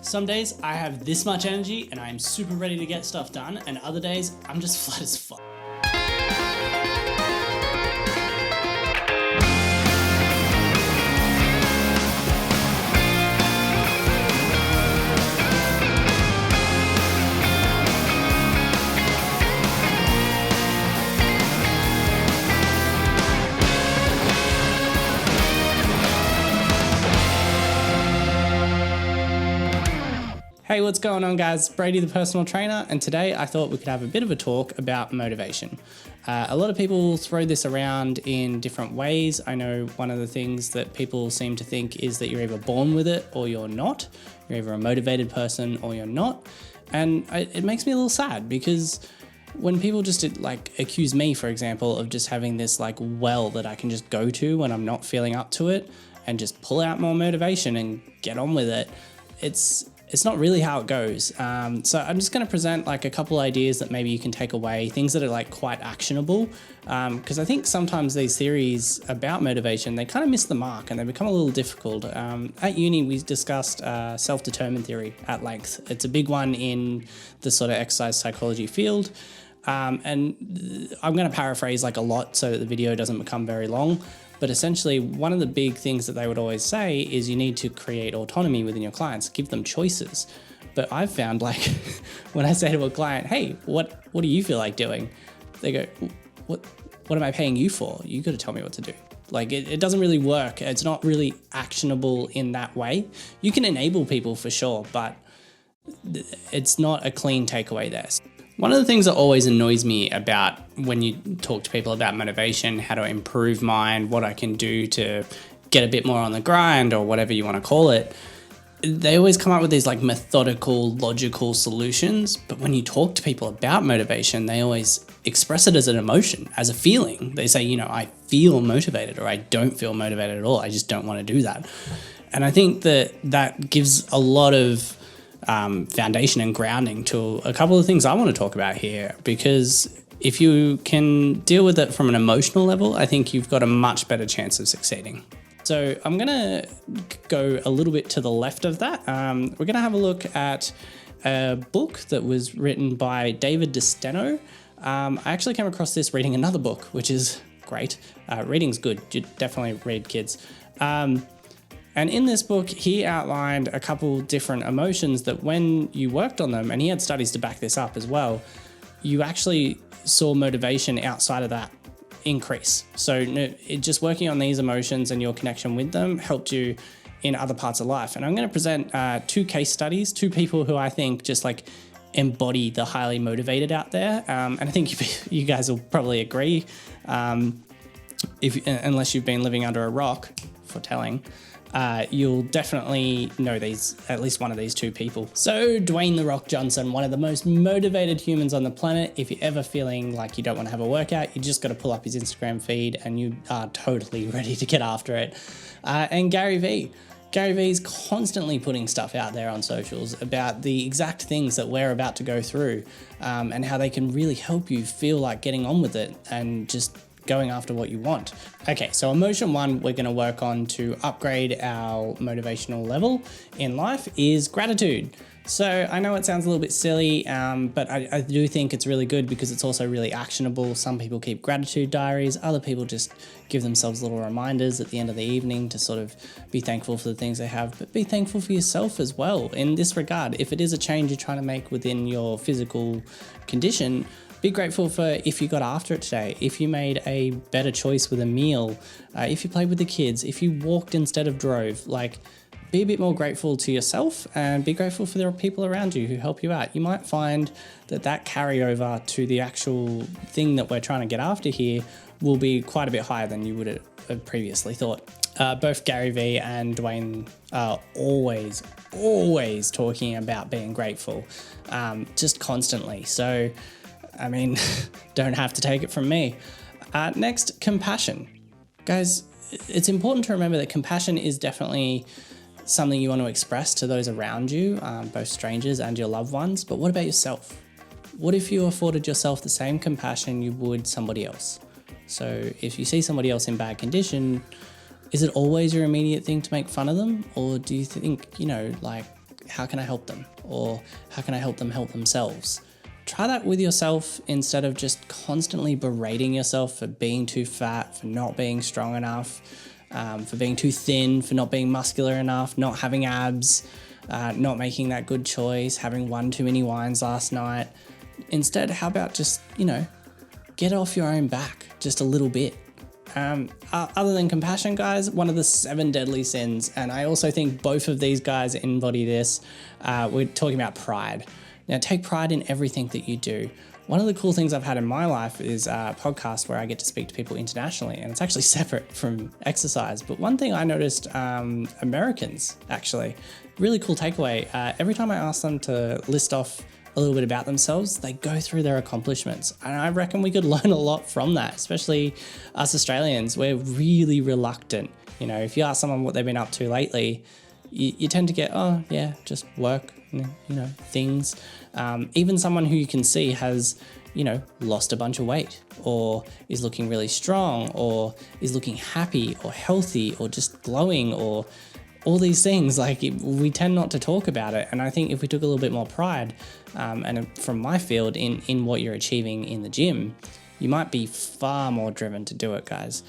Some days I have this much energy and I am super ready to get stuff done, and other days I'm just flat as fuck. Hey, what's going on, guys? Brady, the personal trainer, and today I thought we could have a bit of a talk about motivation. A lot of people throw this around in different ways. I know one of the things that people seem to think is that you're either born with it or you're not. You're either a motivated person or you're not. And it makes me a little sad because when people just accuse me, for example, of just having this well that I can just go to when I'm not feeling up to it and just pull out more motivation and get on with it, it's not really how it goes. So I'm just going to present a couple ideas that maybe you can take away, things that are quite actionable. Because I think sometimes these theories about motivation, they kind of miss the mark and they become a little difficult. At uni, we discussed self-determined theory at length. It's a big one in the sort of exercise psychology field. And I'm going to paraphrase a lot so that the video doesn't become very long. But essentially, one of the big things that they would always say is you need to create autonomy within your clients, give them choices. But I've found when I say to a client, hey, what do you feel like doing? They go, what am I paying you for? You got to tell me what to do. It doesn't really work. It's not really actionable in that way. You can enable people for sure, but it's not a clean takeaway there. One of the things that always annoys me about when you talk to people about motivation, how to improve mine, what I can do to get a bit more on the grind or whatever you want to call it, they always come up with these methodical, logical solutions. But when you talk to people about motivation, they always express it as an emotion, as a feeling. They say, I feel motivated or I don't feel motivated at all. I just don't want to do that. And I think that gives a lot of foundation and grounding to a couple of things I want to talk about here, because if you can deal with it from an emotional level, I think you've got a much better chance of succeeding. So I'm going to go a little bit to the left of that. We're going to have a look at a book that was written by David DeSteno. I actually came across this reading another book, which is great. Reading's good. You definitely read, kids. And in this book, he outlined a couple different emotions that when you worked on them, and he had studies to back this up as well, you actually saw motivation outside of that increase. So just working on these emotions and your connection with them helped you in other parts of life. And I'm going to present two case studies, two people who I think just embody the highly motivated out there. And I think you guys will probably agree, unless you've been living under a rock, for telling. You'll definitely know at least one of these two people. So Dwayne "The Rock" Johnson, one of the most motivated humans on the planet. If you're ever feeling like you don't want to have a workout, you just got to pull up his Instagram feed and you are totally ready to get after it. And Gary Vee. Gary Vee's constantly putting stuff out there on socials about the exact things that we're about to go through, and how they can really help you feel like getting on with it and just going after what you want. Okay, so emotion one we're going to work on to upgrade our motivational level in life is gratitude. So I know it sounds a little bit silly, but I do think it's really good because it's also really actionable. Some people keep gratitude diaries. Other people just give themselves little reminders at the end of the evening to sort of be thankful for the things they have, but be thankful for yourself as well. In this regard, if it is a change you're trying to make within your physical condition, be grateful for if you got after it today, if you made a better choice with a meal, if you played with the kids, if you walked instead of drove. Be a bit more grateful to yourself and be grateful for the people around you who help you out. You might find that carryover to the actual thing that we're trying to get after here will be quite a bit higher than you would have previously thought. Both Gary Vee and Dwayne are always talking about being grateful, just constantly. So don't have to take it from me. Next, compassion. Guys, it's important to remember that compassion is definitely something you want to express to those around you, both strangers and your loved ones. But what about yourself? What if you afforded yourself the same compassion you would somebody else? So if you see somebody else in bad condition, is it always your immediate thing to make fun of them? Or do you think, how can I help them? Or how can I help them help themselves? Try that with yourself instead of just constantly berating yourself for being too fat, for not being strong enough, for being too thin, for not being muscular enough, not having abs, not making that good choice, having one too many wines last night. Instead, how about just, get off your own back just a little bit. Other than compassion, guys, one of the 7 deadly sins, and I also think both of these guys embody this, we're talking about pride. Now, take pride in everything that you do. One of the cool things I've had in my life is a podcast where I get to speak to people internationally, and it's actually separate from exercise. But one thing I noticed, Americans, actually, really cool takeaway, every time I ask them to list off a little bit about themselves, they go through their accomplishments. And I reckon we could learn a lot from that, especially us Australians. We're really reluctant. If you ask someone what they've been up to lately, you tend to get, oh yeah, just work, things. Even someone who you can see has, lost a bunch of weight, or is looking really strong, or is looking happy or healthy or just glowing, or all these things, we tend not to talk about it. And I think if we took a little bit more pride, and from my field in what you're achieving in the gym, you might be far more driven to do it, guys.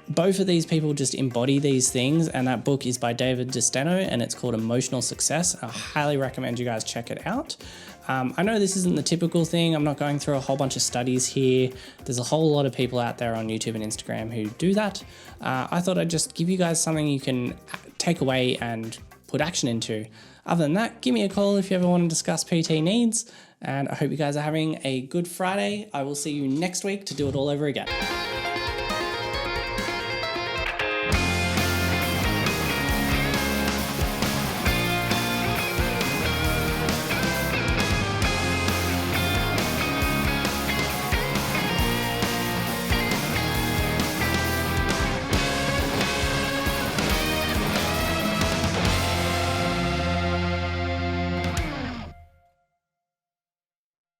Both of these people just embody these things, and that book is by David DeSteno and it's called Emotional Success. I highly recommend you guys check it out. I know this isn't the typical thing. I'm not going through a whole bunch of studies here. There's a whole lot of people out there on YouTube and Instagram who do that. I thought I'd just give you guys something you can take away and put action into. Other than that, give me a call if you ever want to discuss PT needs, and I hope you guys are having a good Friday. I will see you next week to do it all over again.